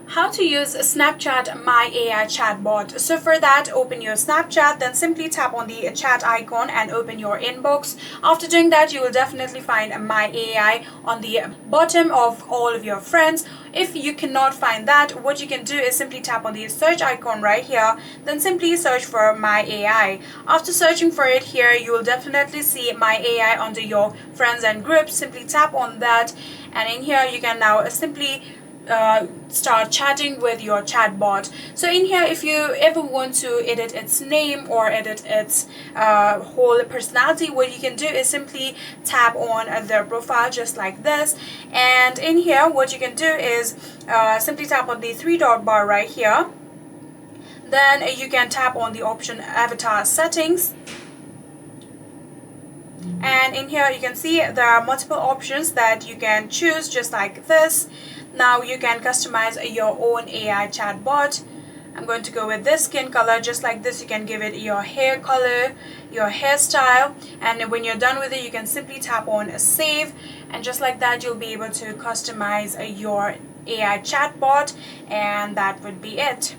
How to use Snapchat My AI chatbot. So for that, open your Snapchat, then simply tap on the chat icon and open your inbox. After doing that, you will definitely find My AI on the bottom of all of your friends. If you cannot find that, what you can do is simply tap on the search icon right here, then simply search for My AI. After searching for it here, you will definitely see My AI under your friends and groups. Simply tap on that, and in here you can now simply start chatting with your chatbot. So in here, if you ever want to edit its name or edit its whole personality, what you can do is simply tap on their profile just like this, and in here what you can do is simply tap on the three dot bar right here. Then you can tap on the option avatar settings, and in here you can see there are multiple options that you can choose just like this. Now you can customize your own AI chatbot. I'm going to go with this skin color just like this. You can give it your hair color, your hairstyle, and when you're done with it you can simply tap on save, and just like that you'll be able to customize your AI chatbot, and that would be it.